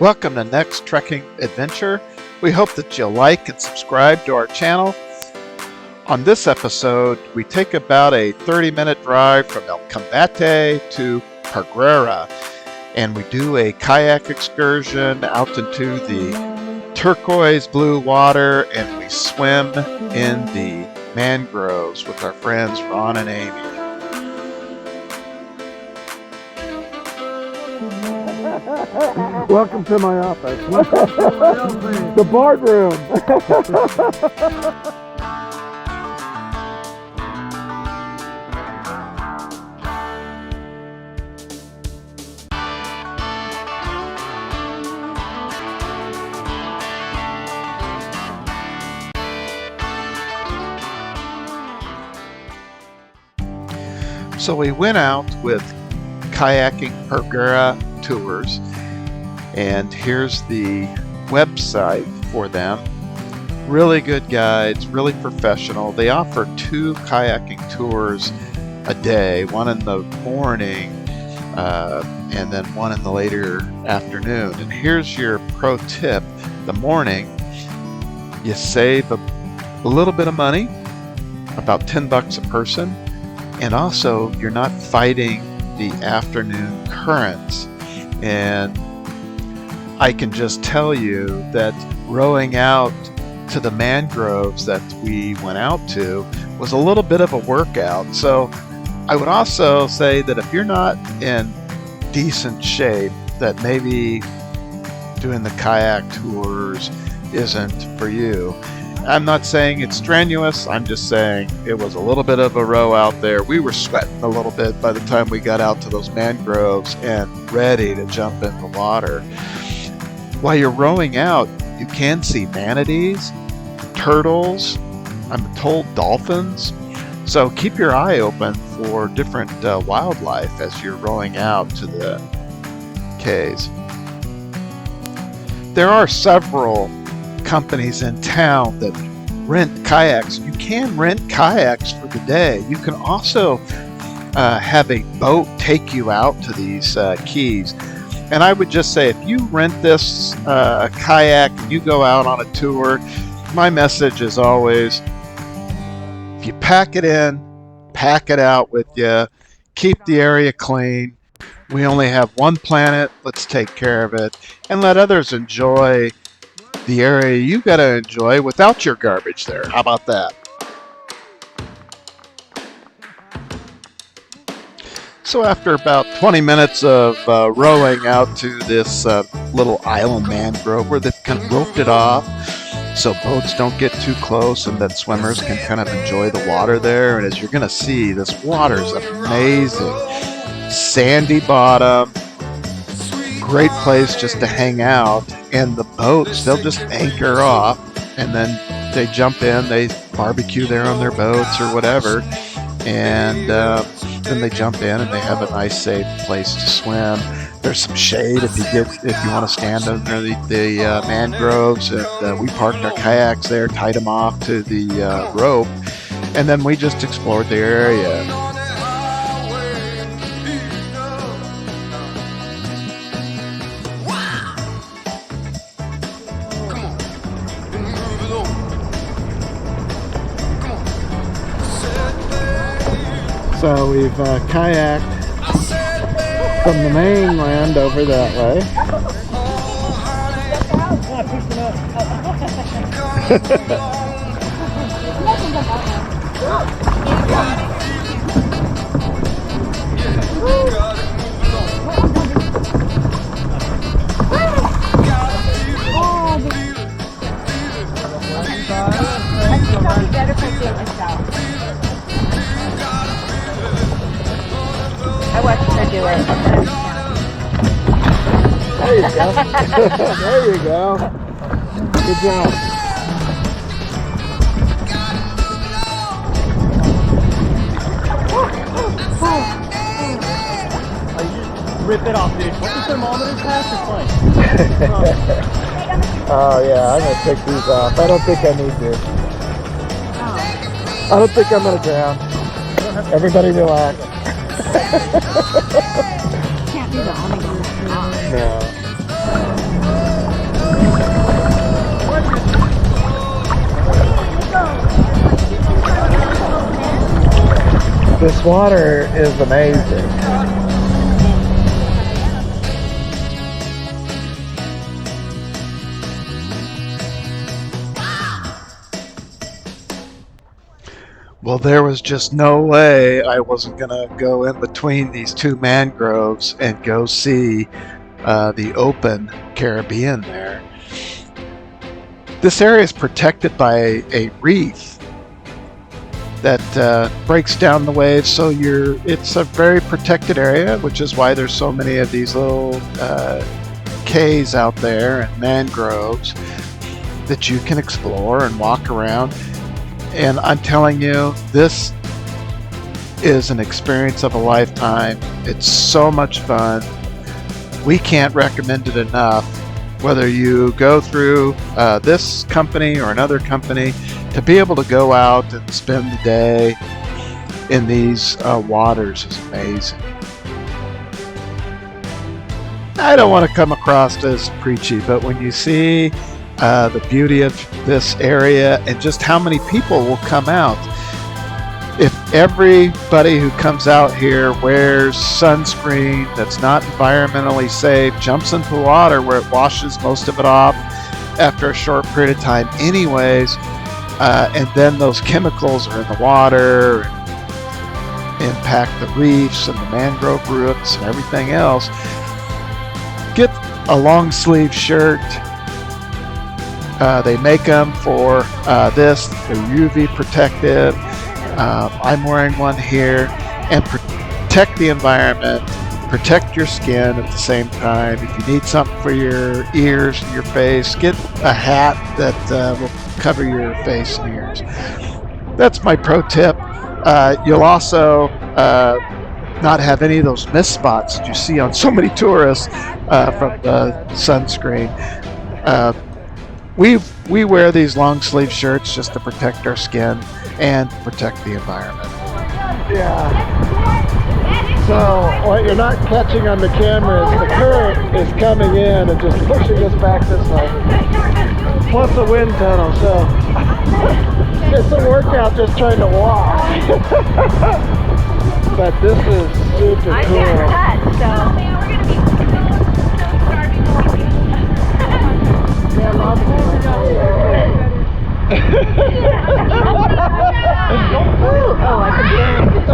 Welcome to Next Trekking Adventure. We hope that you'll like and subscribe to our channel. On this episode, we take about a 30-minute drive from El Combate to Parguera, and we do a kayak excursion out into the turquoise blue water, and we swim in the mangroves with our friends Ron and Amy. Welcome to my office. The boardroom. So we went out with Kayaking Parguera Tours, and here's the website for them. Really good guides, really professional. They offer 2 kayaking tours a day, one in the morning and then one in the later afternoon. And here's your pro tip. The morning, you save a little bit of money, about $10 a person, and also you're not fighting the afternoon currents. And I can just tell you that rowing out to the mangroves that we went out to was a little bit of a workout. So I would also say that if you're not in decent shape, that maybe doing the kayak tours isn't for you. I'm not saying it's strenuous, I'm just saying it was a little bit of a row out there. We were sweating a little bit by the time we got out to those mangroves and ready to jump in the water. While you're rowing out, you can see manatees, turtles, I'm told dolphins. So keep your eye open for different wildlife as you're rowing out to the Ks. There are several companies in town that rent kayaks. You can rent kayaks for the day. You can also have a boat take you out to these keys. And I would just say, if you rent this kayak and you go out on a tour, my message is always, if you pack it in, pack it out with you, keep the area clean. We only have one planet, let's take care of it, and let others enjoy the area you gotta enjoy without your garbage there. How about that? So after about 20 minutes of rowing out to this little island mangrove where they've kind of roped it off so boats don't get too close and that swimmers can kind of enjoy the water there. And as you're gonna see, this water is amazing. Sandy bottom, great place just to hang out. And the boats, they'll just anchor off and then they jump in, they barbecue there on their boats or whatever, and then they jump in and they have a nice safe place to swim. There's some shade if you want to stand under the mangroves, and we parked our kayaks there, tied them off to the rope, and then we just explored the area. So we've kayaked from the mainland over that way. I watched her do it. There you go. There you go. Good job. Rip it off, dude. What's the thermometer past or fine? Oh yeah, I'm gonna take these off. I don't think I need to. I don't think I'm gonna drown. Everybody relax. Can't do the only one. No. This water is amazing. Well, there was just no way I wasn't going to go in between these two mangroves and go see the open Caribbean there. This area is protected by a reef that breaks down the waves, so it's a very protected area, which is why there's so many of these little cays out there and mangroves that you can explore and walk around. And I'm telling you, this is an experience of a lifetime. It's so much fun. We can't recommend it enough. Whether you go through this company or another company, to be able to go out and spend the day in these waters is amazing. I don't want to come across as preachy, but when you see the beauty of this area and just how many people will come out, if everybody who comes out here wears sunscreen that's not environmentally safe, jumps into the water where it washes most of it off after a short period of time anyways, and then those chemicals are in the water and impact the reefs and the mangrove roots and everything else, get a long sleeve shirt. They make them for this. They're UV protective. I'm wearing one here, and protect the environment, protect your skin at the same time. If you need something for your ears and your face, get a hat that will cover your face and ears. That's my pro tip. You'll also not have any of those mist spots that you see on so many tourists from the sunscreen. We wear these long sleeve shirts just to protect our skin and protect the environment. Yeah. So what you're not catching on the camera is the current is coming in and just pushing us back this way. Plus a wind tunnel, so it's a workout just trying to walk. But this is super I cool. can't cut, so. Oh, I can do it.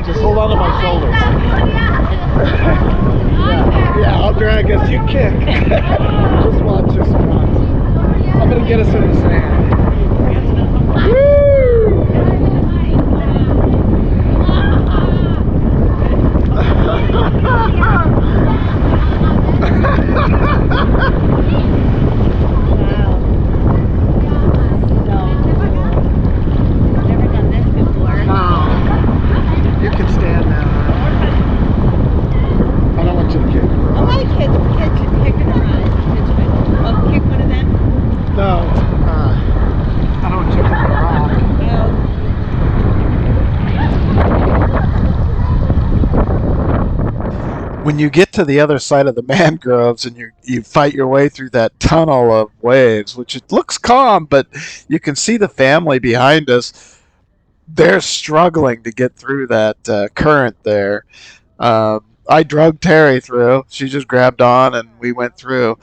Just hold on to my shoulders. Yeah, I'll drag as you kick. Just watch us once. I'm gonna get us in the sand. You can stand now. I don't want you to kick. Oh, my kids kick it around. Oh, kick one of them? No, I don't want you to kick the rock. When you get to the other side of the mangroves and you fight your way through that tunnel of waves, which it looks calm, but you can see the family behind us. They're struggling to get through that current there. I drug Terry through. She just grabbed on and we went through.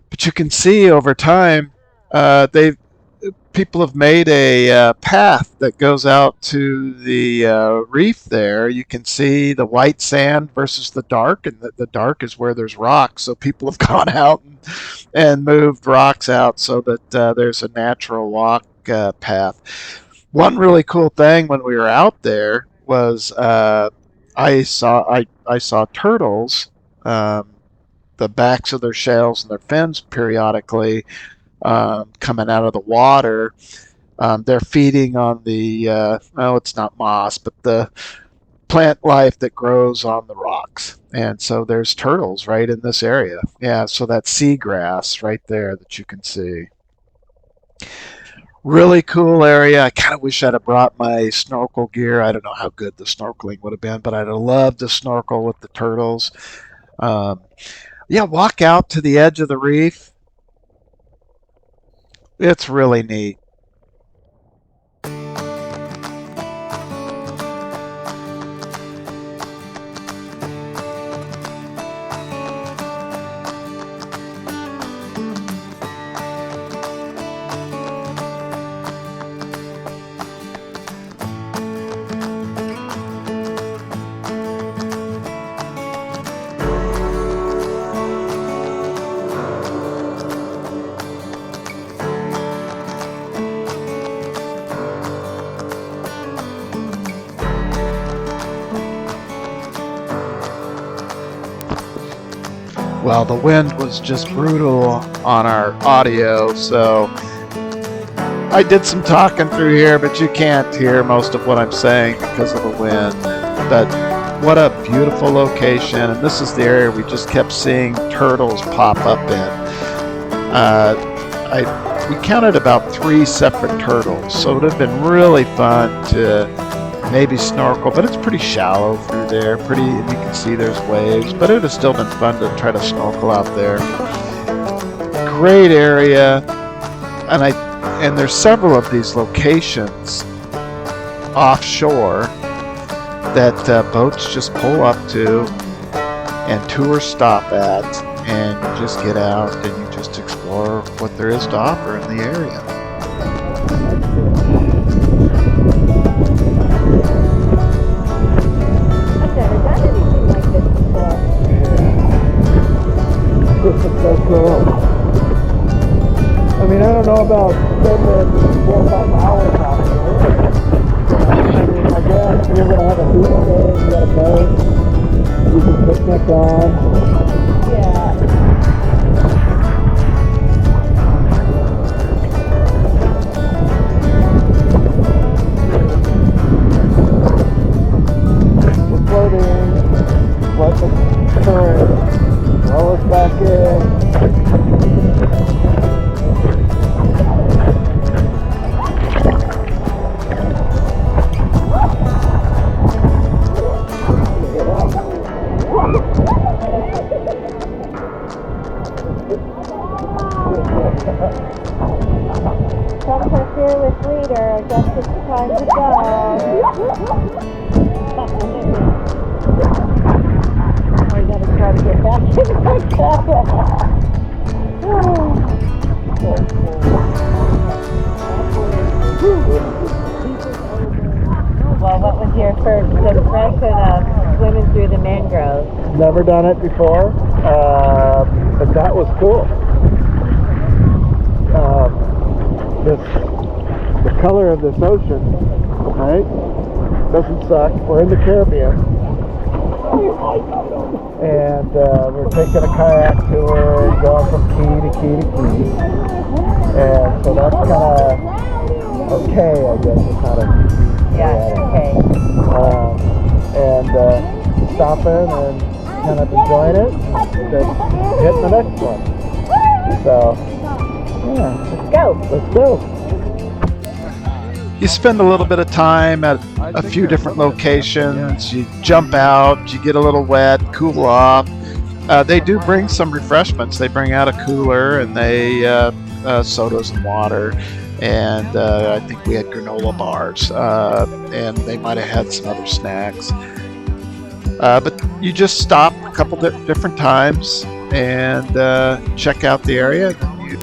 But you can see over time, people have made a path that goes out to the reef there. You can see the white sand versus the dark, and the dark is where there's rocks. So people have gone out and moved rocks out so that there's a natural walk path. One really cool thing when we were out there was I saw turtles, the backs of their shells and their fins periodically coming out of the water. They're feeding on the it's not moss, but the plant life that grows on the rocks. And so there's turtles right in this area. Yeah, so that's seagrass right there that you can see. Really cool area. I kind of wish I'd have brought my snorkel gear. I don't know how good the snorkeling would have been, but I'd have loved to snorkel with the turtles. Um, Yeah, walk out to the edge of the reef. It's really neat. Well, the wind was just brutal on our audio, so I did some talking through here, but you can't hear most of what I'm saying because of the wind. But what a beautiful location, and this is the area we just kept seeing turtles pop up in. We counted about 3 separate turtles, so it would have been really fun to maybe snorkel, but it's pretty shallow through there. Pretty, and you can see there's waves, but it would have still been fun to try to snorkel out there. Great area, and there's several of these locations offshore that boats just pull up to and tours stop at, and you just get out and you just explore what there is to offer in the area. This is so cool. I mean, I don't know about spending 4 or 5 hours out here. I mean, I guess you're going to have a beach day, you got a boat, you can picnic on. Yeah. We're floating, let the current roll us back in. Come for fearless leader. I guess it's time to go. I gotta try to get back in the cabin. Well, what was your first impression of swimming through the mangroves? Never done it before, but that was cool. The color of this ocean, right, doesn't suck. We're in the Caribbean, and we're taking a kayak tour and going from key to key to key, and so that's kind of okay, I guess, is how to Yeah, okay. and stopping and kind of enjoying it, then hitting the next one. So, yeah, Let's go. let's go. You spend a little bit of time at a few different locations. You jump out, you get a little wet, cool off. They do bring some refreshments. They bring out a cooler, and they sodas and water. And I think we had granola bars, and they might have had some other snacks. But you just stop a couple different times and check out the area. Then you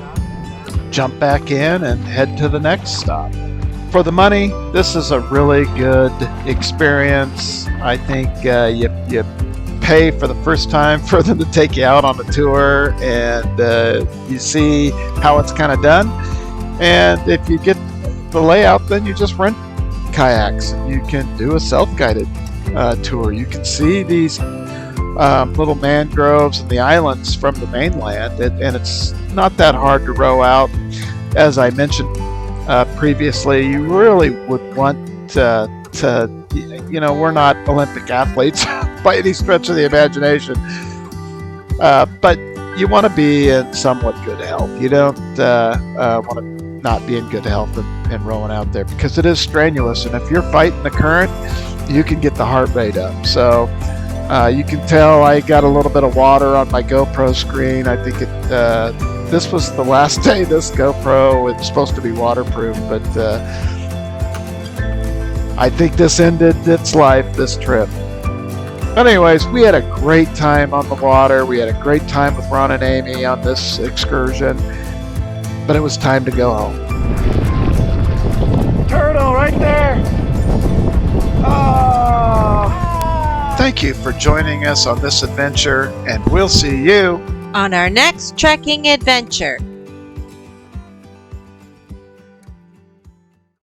jump back in and head to the next stop. For the money, this is a really good experience. I think you pay for the first time for them to take you out on the tour, and you see how it's kind of done. And if you get the layout, then you just rent kayaks. You can do a self-guided tour. You can see these little mangroves and the islands from the mainland, and it's not that hard to row out. As I mentioned previously, you really would want to, we're not Olympic athletes by any stretch of the imagination, but you want to be in somewhat good health. You don't want to not be in good health and rowing out there, because it is strenuous, and if you're fighting the current, you can get the heart rate up. So You can tell I got a little bit of water on my GoPro screen. I think this was the last day this GoPro was supposed to be waterproof, but I think this ended its life, this trip. But anyways, we had a great time on the water. We had a great time with Ron and Amy on this excursion, but it was time to go home. Turtle right there. Oh. Thank you for joining us on this adventure, and we'll see you On our next trekking adventure.